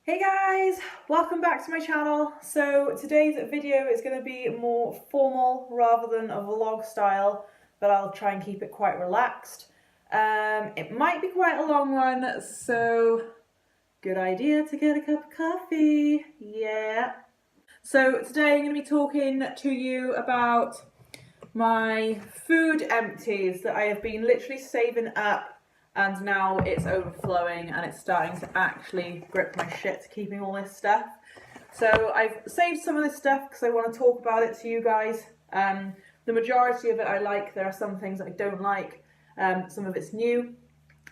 Hey guys, welcome back to my channel. So today's video is going to be more formal rather than a vlog style, but I'll try and keep it quite relaxed. It might be quite a long one, so good idea to get a cup of coffee. Yeah. So today I'm going to be talking to you about my food empties that I have been literally saving up, and now it's overflowing and it's starting to actually grip my shit keeping all this stuff. So I've saved some of this stuff because I want to talk about it to you guys. The majority of it I like. There are some things I don't like. Some of it's new,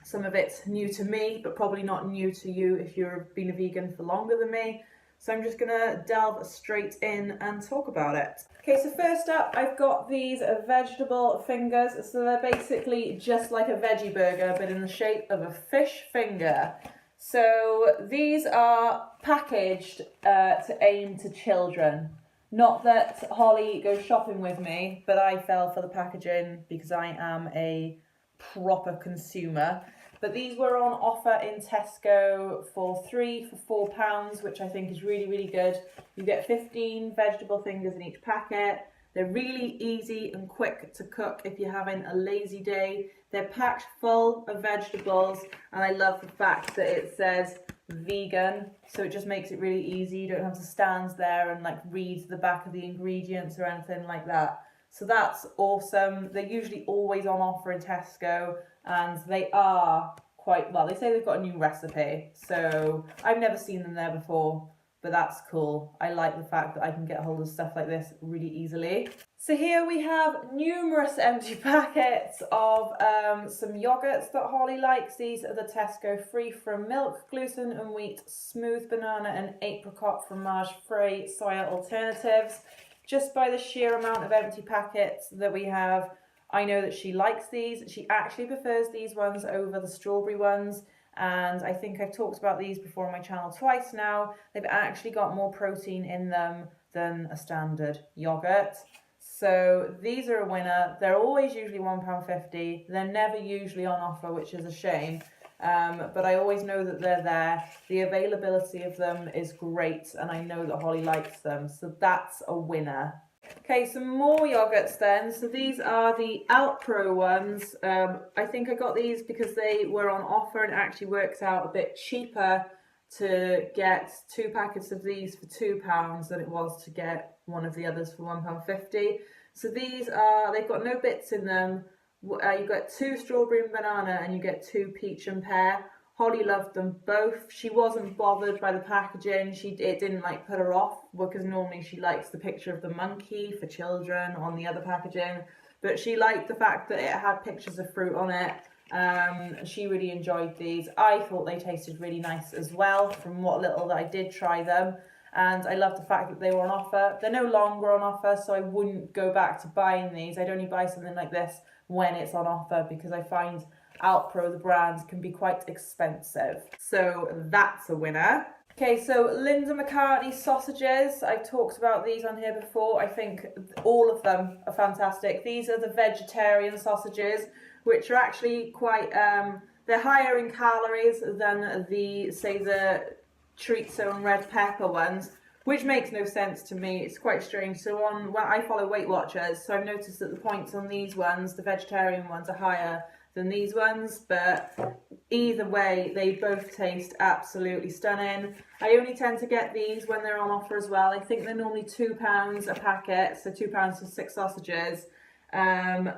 some of it's new to me, but probably not new to you if you've been a vegan for longer than me. So I'm just gonna delve straight in and talk about it. Okay, so first up, I've got these vegetable fingers. So they're basically just like a veggie burger, but in the shape of a fish finger. So these are packaged to aim to children. Not that Holly goes shopping with me, but I fell for the packaging because I am a proper consumer. But these were on offer in Tesco for £4, which I think is really good. You get 15 vegetable fingers in each packet. They're really easy and quick to cook if you're having a lazy day. They're packed full of vegetables, and I love the fact that it says vegan, so it just makes it really easy. You don't have to stand there and like read the back of the ingredients or anything like that. So that's awesome. They're usually always on offer in Tesco, and they are quite well. They say they've got a new recipe, so I've never seen them there before, but that's cool. I like the fact that I can get hold of stuff like this really easily. So here we have numerous empty packets of some yogurts that Holly likes. These are the Tesco free from milk, gluten and wheat, smooth banana and apricot fromage-free soya alternatives. Just by the sheer amount of empty packets that we have, I know that she likes these. She actually prefers these ones over the strawberry ones, and I think I've talked about these before on my channel twice now. They've actually got more protein in them than a standard yogurt. So these are a winner. They're always usually £1.50. They're never usually on offer, which is a shame. But I always know that they're there. The availability of them is great, and I know that Holly likes them, so that's a winner. Okay, some more yogurts then. So these are the Alpro ones. I think I got these because they were on offer, and it actually works out a bit cheaper to get 2 packets of these for £2 than it was to get one of the others for £1.50. So these are, they've got no bits in them. You get 2 strawberry and banana, and you get 2 peach and pear. Holly loved them both. She wasn't bothered by the packaging. It didn't like put her off, because normally she likes the picture of the monkey for children on the other packaging. But she liked the fact that it had pictures of fruit on it. She really enjoyed these. I thought they tasted really nice as well from what little that I did try them. And I love the fact that they were on offer. They're no longer on offer, so I wouldn't go back to buying these. I'd only buy something like this when it's on offer, because I find Alpro, the brand, can be quite expensive. So that's a winner. Okay, so Linda McCartney sausages. I've talked about these on here before. I think all of them are fantastic. These are the vegetarian sausages, which are actually quite, they're higher in calories than the chorizo and red pepper ones, which makes no sense to me. It's quite strange. So when I follow Weight Watchers, so I've noticed that the points on these ones, the vegetarian ones, are higher than these ones, but either way, they both taste absolutely stunning. I only tend to get these when they're on offer as well. I think they're normally £2 a packet, so £2 for 6 sausages, and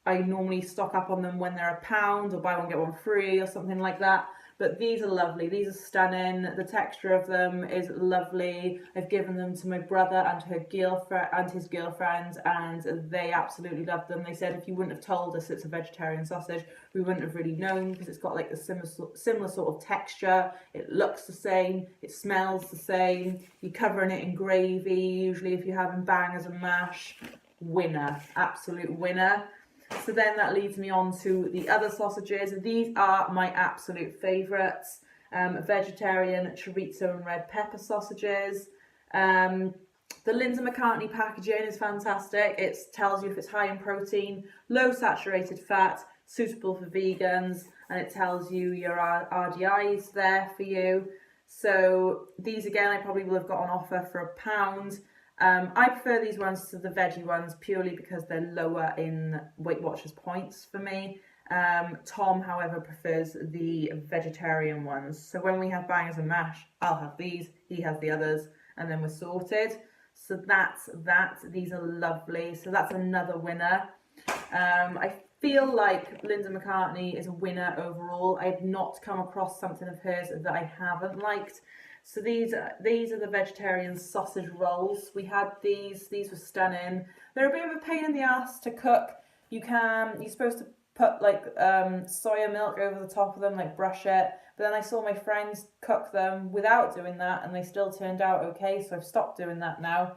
I normally stock up on them when they're £1 or buy one get one free or something like that. But these are lovely. These are stunning. The texture of them is lovely. I've given them to my brother and her girlfriend and his girlfriend, and they absolutely love them. They said if you wouldn't have told us it's a vegetarian sausage, we wouldn't have really known, because it's got like a similar sort of texture. It looks the same. It smells the same. You're covering it in gravy, usually if you're having bangers and mash. Winner. Absolute winner. So then that leads me on to the other sausages. These are my absolute favourites. Vegetarian chorizo and red pepper sausages. The Linda McCartney packaging is fantastic. It tells you if it's high in protein, low saturated fat, suitable for vegans, and it tells you your RDIs there for you. So these again, I probably will have got on offer for £1. I prefer these ones to the veggie ones purely because they're lower in Weight Watchers points for me. Tom, however, prefers the vegetarian ones. So when we have bangers and mash, I'll have these, he has the others, and then we're sorted. So that's that. These are lovely. So that's another winner. I feel like Linda McCartney is a winner overall. I have not come across something of hers that I haven't liked. So these are the vegetarian sausage rolls. We had these were stunning. They're a bit of a pain in the ass to cook. You're supposed to put like soya milk over the top of them, like brush it. But then I saw my friends cook them without doing that and they still turned out okay, so I've stopped doing that now.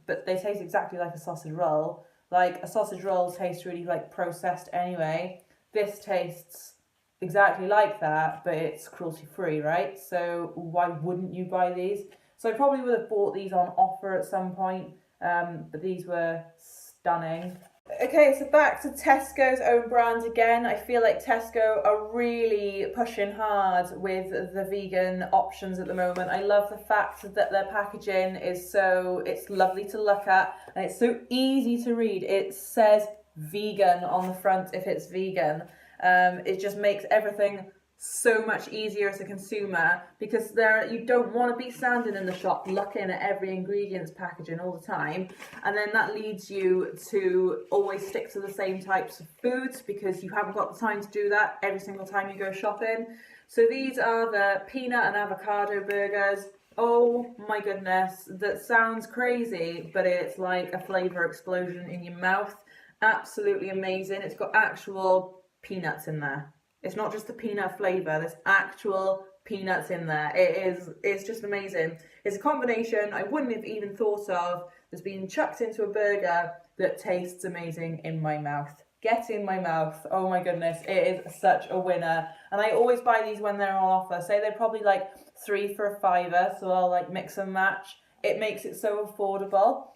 But they taste exactly like a sausage roll. Like, a sausage roll tastes really like processed anyway. This tastes exactly like that, but it's cruelty free, right? So why wouldn't you buy these? So I probably would have bought these on offer at some point, but these were stunning. Okay, so back to Tesco's own brand again. I feel like Tesco are really pushing hard with the vegan options at the moment. I love the fact that their packaging is it's lovely to look at and it's so easy to read. It says vegan on the front if it's vegan. It just makes everything so much easier as a consumer because you don't want to be standing in the shop looking at every ingredients packaging all the time, and then that leads you to always stick to the same types of foods because you haven't got the time to do that every single time you go shopping. So these are the peanut and avocado burgers. Oh my goodness, that sounds crazy, but it's like a flavour explosion in your mouth. Absolutely amazing. It's got actual peanuts in there. It's not just the peanut flavour, there's actual peanuts in there. It's just amazing. It's a combination I wouldn't have even thought of that's been chucked into a burger that tastes amazing in my mouth. Get in my mouth. Oh my goodness, it is such a winner. And I always buy these when they're on offer. Say they're probably like 3 for a £5, so I'll like mix and match. It makes it so affordable.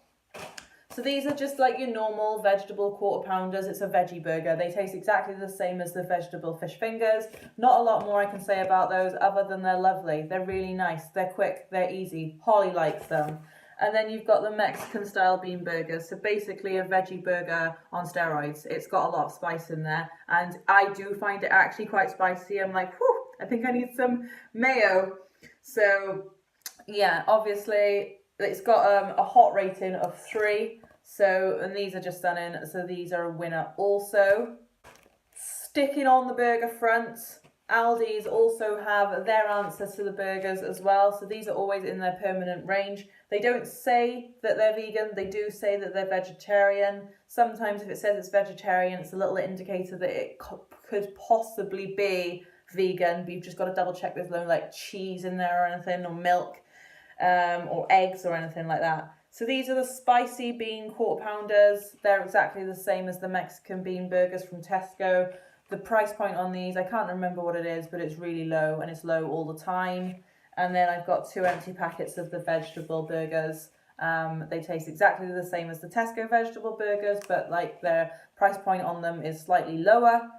So these are just like your normal vegetable quarter pounders. It's a veggie burger. They taste exactly the same as the vegetable fish fingers. Not a lot more I can say about those other than they're lovely. They're really nice. They're quick. They're easy. Holly likes them. And then you've got the Mexican style bean burgers. So basically a veggie burger on steroids. It's got a lot of spice in there. And I do find it actually quite spicy. I'm like, whew, I think I need some mayo. So yeah, obviously it's got a hot rating of 3. So, and these are just stunning. So these are a winner also. Sticking on the burger front, Aldi's also have their answer to the burgers as well. So these are always in their permanent range. They don't say that they're vegan. They do say that they're vegetarian. Sometimes if it says it's vegetarian, it's a little indicator that it could possibly be vegan, but you've just got to double check there's no like cheese in there or anything, or milk, or eggs or anything like that. So these are the spicy bean quarter pounders. They're exactly the same as the Mexican bean burgers from Tesco. The price point on these, I can't remember what it is, but it's really low, and it's low all the time. And then I've got 2 empty packets of the vegetable burgers. They taste exactly the same as the Tesco vegetable burgers, but like their price point on them is slightly lower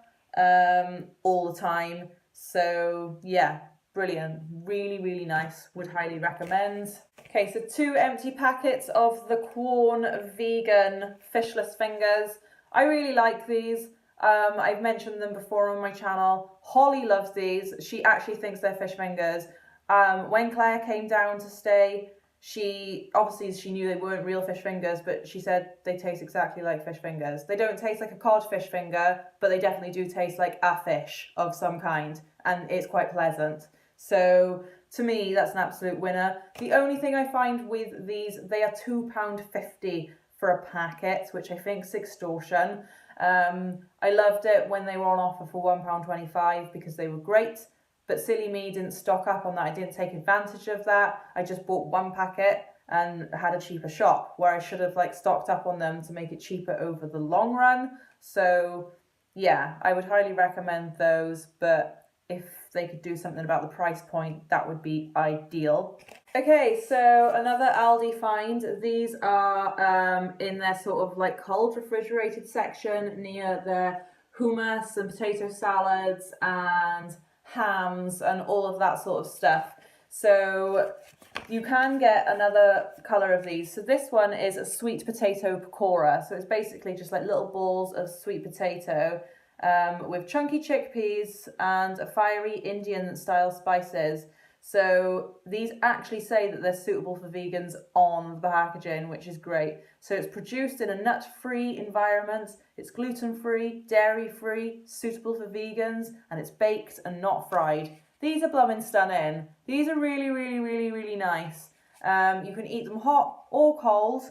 all the time. So yeah, brilliant. Really, really nice. Would highly recommend. Okay, so 2 empty packets of the Quorn vegan fishless fingers. I really like these. I've mentioned them before on my channel. Holly loves these. She actually thinks they're fish fingers. When Claire came down to stay, she knew they weren't real fish fingers, but she said they taste exactly like fish fingers. They don't taste like a codfish finger, but they definitely do taste like a fish of some kind, and it's quite pleasant. So to me, that's an absolute winner. The only thing I find with these, they are £2.50 for a packet, which I think is extortion. I loved it when they were on offer for £1.25 because they were great, but silly me didn't stock up on that. I didn't take advantage of that. I just bought 1 packet and had a cheaper shop, where I should have like stocked up on them to make it cheaper over the long run. So yeah, I would highly recommend those, but if they could do something about the price point, that would be ideal. Okay, so another Aldi find. These are in their sort of like cold refrigerated section near their hummus and potato salads and hams and all of that sort of stuff. So you can get another colour of these. So this one is a sweet potato pakora. So it's basically just like little balls of sweet potato with chunky chickpeas and a fiery Indian style spices. So these actually say that they're suitable for vegans on the packaging, which is great. So it's produced in a nut-free environment, it's gluten-free, dairy-free, suitable for vegans, and it's baked and not fried. These are blooming stunning. These are really, really, really, really nice. You can eat them hot or cold,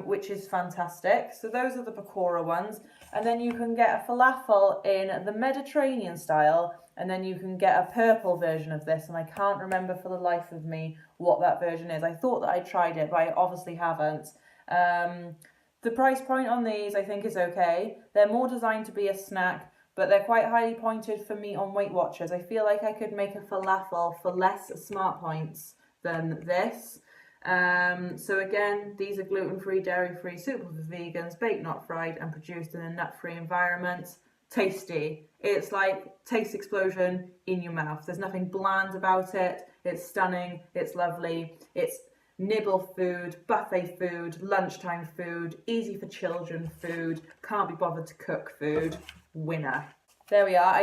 which is fantastic. So those are the pakora ones. And then you can get a falafel in the Mediterranean style, and then you can get a purple version of this, and I can't remember for the life of me what that version is. I thought that I tried it, but I obviously haven't. The price point on these I think is okay. They're more designed to be a snack, but they're quite highly pointed for me on Weight Watchers. I feel like I could make a falafel for less smart points than this. So again, these are gluten-free, dairy-free, suitable for vegans, baked not fried, and produced in a nut-free environment. Tasty. It's like taste explosion in your mouth. There's nothing bland about it. It's stunning. It's lovely. It's nibble food, buffet food, lunchtime food, easy for children food, can't be bothered to cook food. Winner. There we are.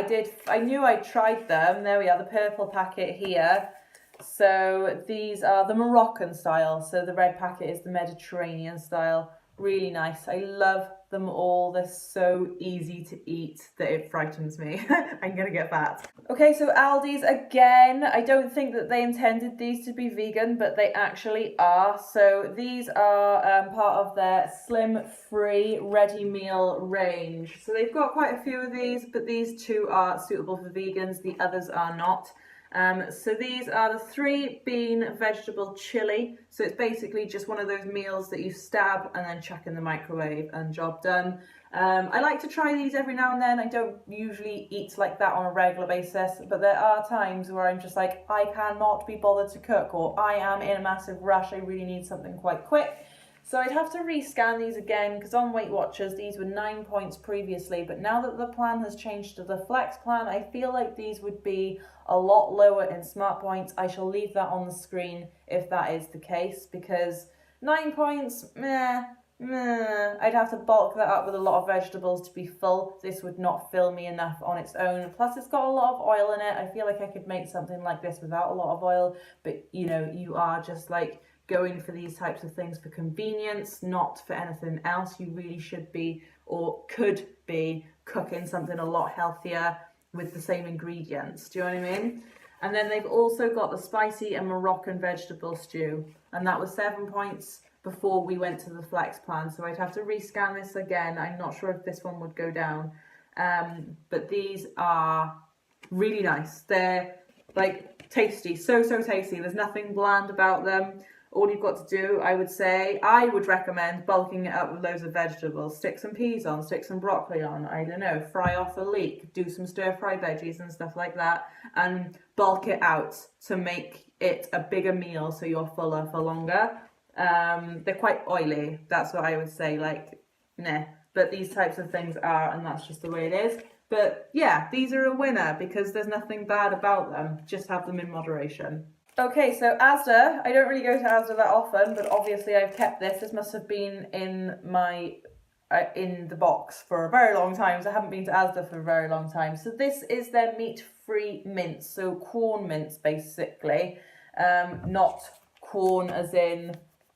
I knew I tried them. There we are, the purple packet here. So these are the Moroccan style. So the red packet is the Mediterranean style. Really nice. I love them all. They're so easy to eat that it frightens me. I'm gonna get fat. Okay, so Aldi's again. I don't think that they intended these to be vegan, but they actually are. So these are part of their slim-free ready meal range. So they've got quite a few of these, but these two are suitable for vegans. The others are not. So these are the 3-bean vegetable chili. So it's basically just one of those meals that you stab and then chuck in the microwave and job done. I like to try these every now and then. I don't usually eat like that on a regular basis, but there are times where I'm just like, I cannot be bothered to cook, or I am in a massive rush. I really need something quite quick. So I'd have to rescan these again, because on Weight Watchers these were 9 points previously, but now that the plan has changed to the Flex plan, I feel like these would be a lot lower in smart points. I shall leave that on the screen if that is the case, because 9 points, I'd have to bulk that up with a lot of vegetables to be full. This would not fill me enough on its own. Plus it's got a lot of oil in it. I feel like I could make something like this without a lot of oil, but you know, you are just like going for these types of things for convenience, not for anything else. You really should be, or could be, cooking something a lot healthier with the same ingredients. Do you know what I mean? And then they've also got the spicy and Moroccan vegetable stew, and that was 7 points before we went to the Flex plan. So I'd have to rescan this again. I'm not sure if this one would go down. But these are really nice. They're like tasty, so tasty. There's nothing bland about them. All you've got to do, I would recommend bulking it up with loads of vegetables. Stick some peas on, stick some broccoli on, I don't know, fry off a leek, do some stir-fry veggies and stuff like that, and bulk it out to make it a bigger meal so you're fuller for longer. They're quite oily, that's what I would say, like, nah. But these types of things are, and that's just the way it is. But yeah, these are a winner because there's nothing bad about them. Just have them in moderation. Okay, so Asda, I don't really go to Asda that often, but obviously I've kept this. This must have been in my in the box for a very long time, so I haven't been to Asda for a very long time. So this is their meat-free mince, so corn mince basically, not corn as in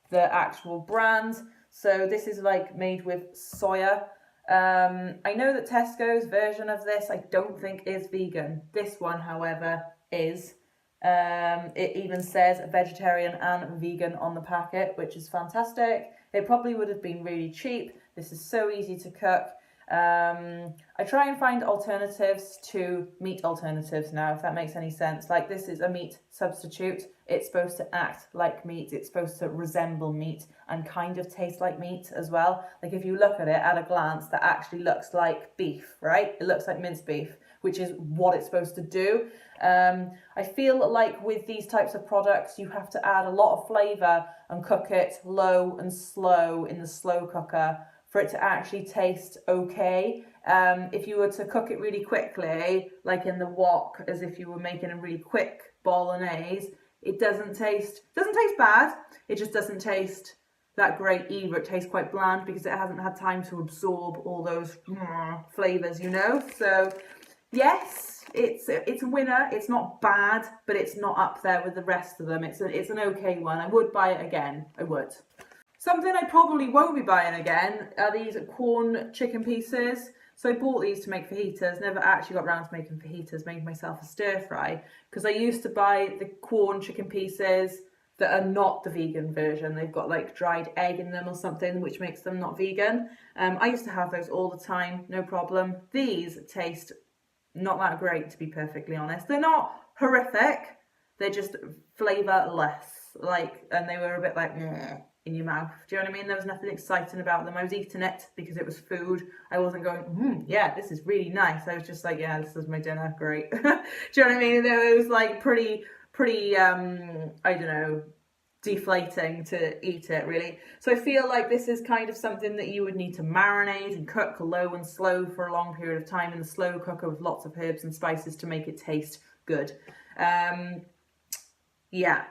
the actual brand. So this is like made with soya. I know that Tesco's version of this I don't think is vegan. This one, however, is. It even says vegetarian and vegan on the packet, which is fantastic. It probably would have been really cheap. This is so easy to cook. I try and find alternatives to meat alternatives now, if that makes any sense. Like, this is a meat substitute. It's supposed to act like meat. It's supposed to resemble meat and kind of taste like meat as well. Like, if you look at it at a glance, that actually looks like beef, right? It looks like minced beef, which is what it's supposed to do. I feel like with these types of products, you have to add a lot of flavour and cook it low and slow in the slow cooker for it to actually taste okay. If you were to cook it really quickly, like in the wok, as if you were making a really quick bolognese, It doesn't taste bad. It just doesn't taste that great either. It tastes quite bland because it hasn't had time to absorb all those flavours, you know. So yes, it's a winner. It's not bad, but it's not up there with the rest of them. It's an okay one. I would buy it again. I would. Something I probably won't be buying again are these corn chicken pieces. So I bought these to make fajitas, never actually got around to making fajitas, made myself a stir fry. Because I used to buy the corn chicken pieces that are not the vegan version. They've got like dried egg in them or something, which makes them not vegan. I used to have those all the time, no problem. These taste not that great, to be perfectly honest. They're not horrific, they're just flavourless. And they were a bit like, meh in your mouth. Do you know what I mean? There was nothing exciting about them. I was eating it because it was food. I wasn't going, yeah, this is really nice. I was just like, yeah, this is my dinner. Great. Do you know what I mean? It was like pretty, I don't know, deflating to eat it, really. So I feel like this is kind of something that you would need to marinate and cook low and slow for a long period of time in the slow cooker with lots of herbs and spices to make it taste good. Yeah.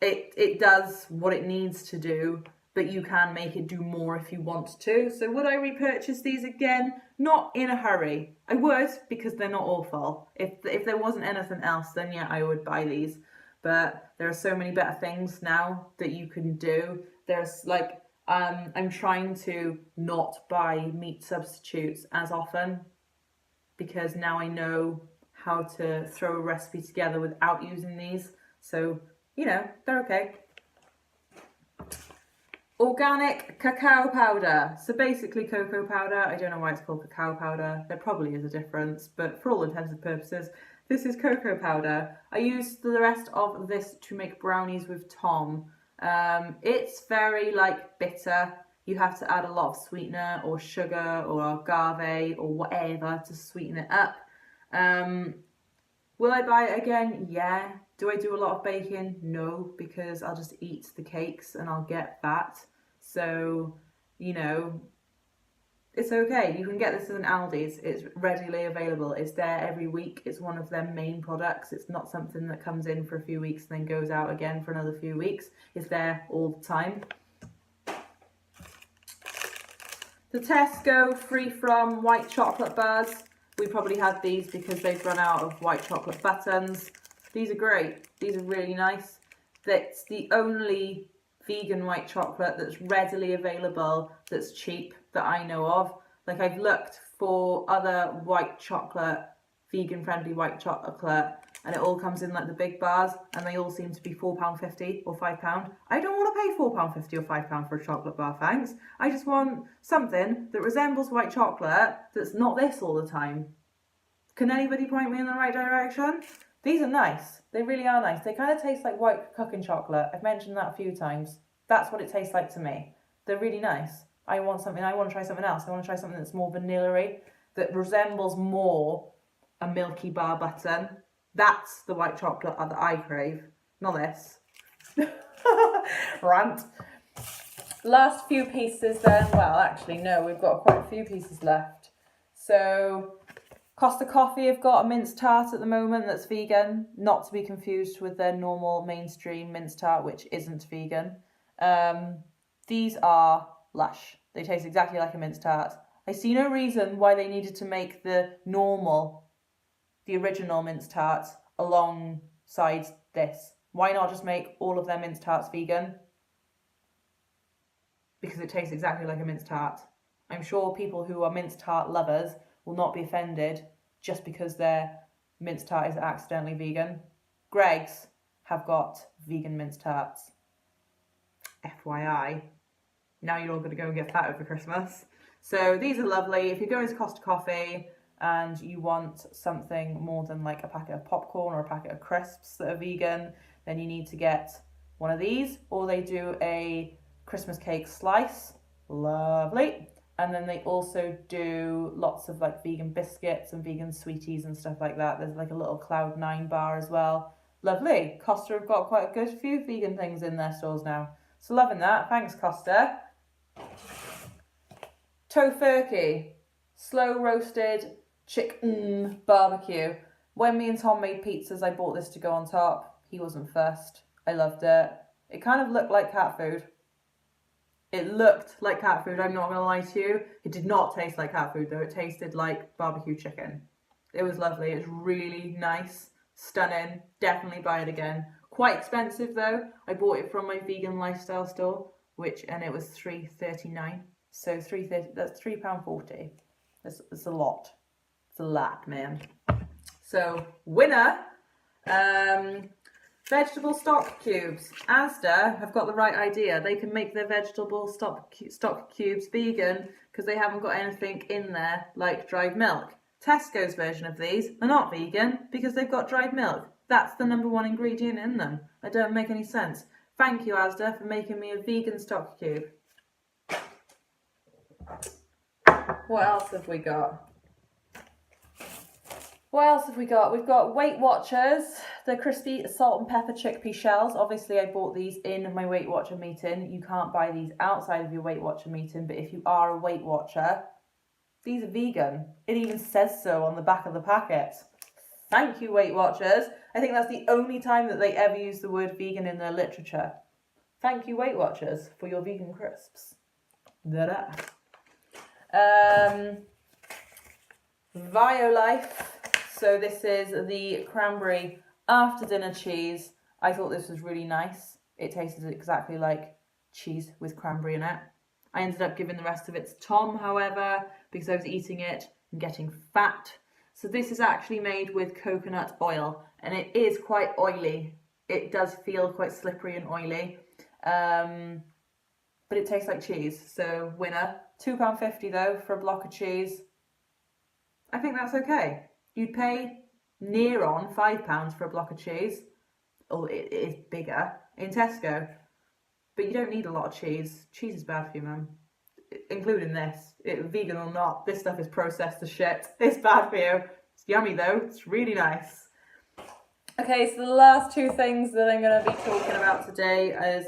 It does what it needs to do, but you can make it do more if you want to. So would I repurchase these again? Not in a hurry. I would, because they're not awful. If there wasn't anything else, then yeah, I would buy these. But there are so many better things now that you can do. There's like, I'm trying to not buy meat substitutes as often, because now I know how to throw a recipe together without using these. So you know, they're okay. Organic cacao powder. So basically cocoa powder. I don't know why it's called cacao powder. There probably is a difference, but for all intents and purposes, this is cocoa powder. I used the rest of this to make brownies with Tom. It's very bitter. You have to add a lot of sweetener or sugar or agave or whatever to sweeten it up. Will I buy it again? Yeah. Do I do a lot of baking? No, because I'll just eat the cakes and I'll get fat. So, you know, it's okay. You can get this in Aldi's. It's readily available. It's there every week. It's one of their main products. It's not something that comes in for a few weeks and then goes out again for another few weeks. It's there all the time. The Tesco Free From White Chocolate Bars. We probably had these because they've run out of white chocolate buttons. These are great. These are really nice. That's the only vegan white chocolate that's readily available, that's cheap, that I know of. Like, I've looked for other white chocolate, vegan friendly white chocolate, and it all comes in like the big bars, and they all seem to be £4.50 or £5. I don't want to pay £4.50 or £5 for a chocolate bar, thanks. I just want something that resembles white chocolate that's not this all the time. Can anybody point me in the right direction? These are nice. They really are nice. They kind of taste like white cooking chocolate. I've mentioned that a few times. That's what it tastes like to me. They're really nice. I want to try something else. I want to try something that's more vanilla-y, that resembles more a Milky Bar button. That's the white chocolate that I crave, not this. Rant. Last few pieces then. Well, actually, no, we've got quite a few pieces left. So Costa Coffee have got a mince tart at the moment that's vegan, not to be confused with their normal mainstream mince tart, which isn't vegan. These are lush. They taste exactly like a mince tart. I see no reason why they needed to make the original mince tarts alongside this. Why not just make all of their mince tarts vegan? Because it tastes exactly like a mince tart. I'm sure people who are mince tart lovers will not be offended just because their mince tart is accidentally vegan. Greggs have got vegan mince tarts. FYI. Now you're all going to go and get fat over Christmas. So these are lovely. If you're going to Costa Coffee and you want something more than like a packet of popcorn or a packet of crisps that are vegan, then you need to get one of these. Or they do a Christmas cake slice. Lovely. And then they also do lots of like vegan biscuits and vegan sweeties and stuff like that. There's like a little Cloud9 bar as well. Lovely. Costa have got quite a good few vegan things in their stores now. So loving that. Thanks, Costa. Tofurkey. Slow roasted chicken barbecue. When me and Tom made pizzas, I bought this to go on top. He wasn't fussed. I loved it. It kind of looked like cat food. It looked like cat food, I'm not going to lie to you. It did not taste like cat food though. It tasted like barbecue chicken. It was lovely. It's really nice, stunning. Definitely buy it again. Quite expensive though. I bought it from my vegan lifestyle store, and it was $3.39. So $3.30. That's £3.40. That's a lot. It's a lot, man. So winner. Vegetable stock cubes. Asda have got the right idea. They can make their vegetable stock cubes vegan because they haven't got anything in there like dried milk. Tesco's version of these are not vegan because they've got dried milk. That's the #1 ingredient in them. It don't make any sense. Thank you, Asda, for making me a vegan stock cube. What else have we got? What else have we got? We've got Weight Watchers, the crispy salt and pepper chickpea shells. Obviously, I bought these in my Weight Watcher meeting. You can't buy these outside of your Weight Watcher meeting, but if you are a Weight Watcher, these are vegan. It even says so on the back of the packet. Thank you, Weight Watchers. I think that's the only time that they ever use the word vegan in their literature. Thank you, Weight Watchers, for your vegan crisps. Da-da. Violife. So this is the cranberry after dinner cheese. I thought this was really nice. It tasted exactly like cheese with cranberry in it. I ended up giving the rest of it to Tom, however, because I was eating it and getting fat. So this is actually made with coconut oil, and it is quite oily. It does feel quite slippery and oily, but it tastes like cheese. So winner. £2.50 though for a block of cheese. I think that's okay. You'd pay near on £5 for a block of cheese. Oh, it is bigger in Tesco. But you don't need a lot of cheese. Cheese is bad for you, man. Including this. Vegan or not, this stuff is processed as shit. It's bad for you. It's yummy though. It's really nice. Okay, so the last two things that I'm going to be talking about today is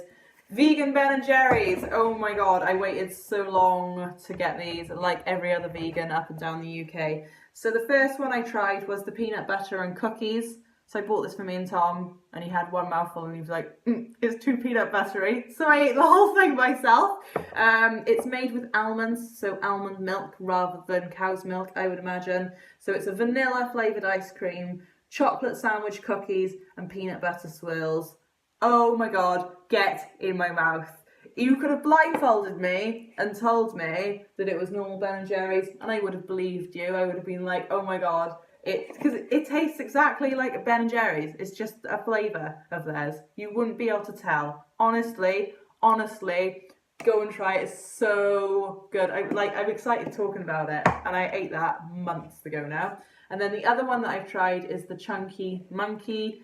vegan Ben & Jerry's. Oh my god, I waited so long to get these, like every other vegan up and down the UK. So the first one I tried was the peanut butter and cookies. So I bought this for me and Tom, and he had one mouthful and he was like, it's too peanut buttery. So I ate the whole thing myself. It's made with almonds, so almond milk rather than cow's milk, I would imagine. So it's a vanilla flavoured ice cream, chocolate sandwich cookies, and peanut butter swirls. Oh my god, get in my mouth. You could have blindfolded me and told me that it was normal Ben & Jerry's, and I would have believed you. I would have been like, oh my god. Because it tastes exactly like Ben & Jerry's. It's just a flavour of theirs. You wouldn't be able to tell. Honestly, go and try it. It's so good. I'm excited talking about it, and I ate that months ago now. And then the other one that I've tried is the Chunky Monkey.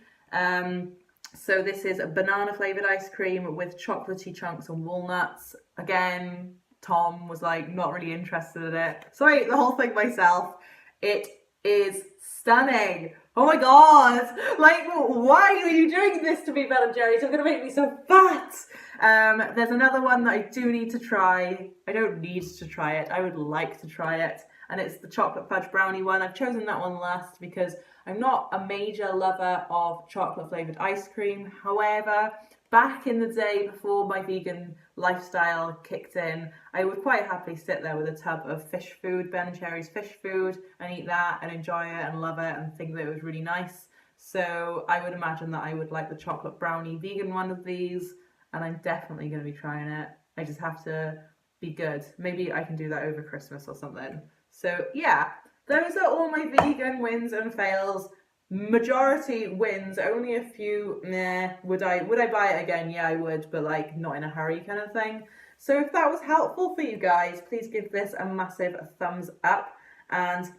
So this is a banana flavoured ice cream with chocolatey chunks and walnuts. Again, Tom was like not really interested in it. So I ate the whole thing myself. It is stunning. Oh my god. Like, why are you doing this to me, Ben & Jerry's? You're going to make me so fat. There's another one that I do need to try. I don't need to try it. I would like to try it. And it's the chocolate fudge brownie one. I've chosen that one last because I'm not a major lover of chocolate flavoured ice cream. However, back in the day before my vegan lifestyle kicked in, I would quite happily sit there with a tub of fish food, Ben & Jerry's fish food, and eat that and enjoy it and love it and think that it was really nice. So I would imagine that I would like the chocolate brownie vegan one of these, and I'm definitely going to be trying it. I just have to be good. Maybe I can do that over Christmas or something. So yeah, those are all my vegan wins and fails. Majority wins, only a few meh. Would I buy it again? Yeah, I would, but like not in a hurry kind of thing. So if that was helpful for you guys, please give this a massive thumbs up, and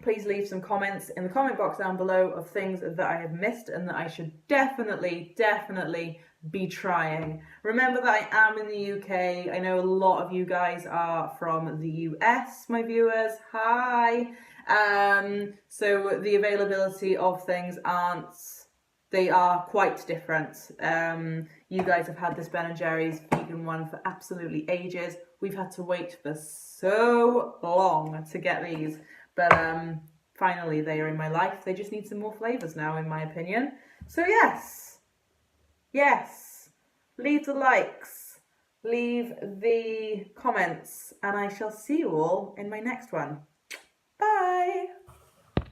please leave some comments in the comment box down below of things that I have missed and that I should definitely be trying. Remember that I am in the UK. I know a lot of you guys are from the US, my viewers. Hi. So the availability of things they are quite different. You guys have had this Ben & Jerry's vegan one for absolutely ages. We've had to wait for so long to get these, but finally they are in my life. They just need some more flavours now, in my opinion. So yes, Yes, leave the likes, leave the comments, and I shall see you all in my next one. Bye!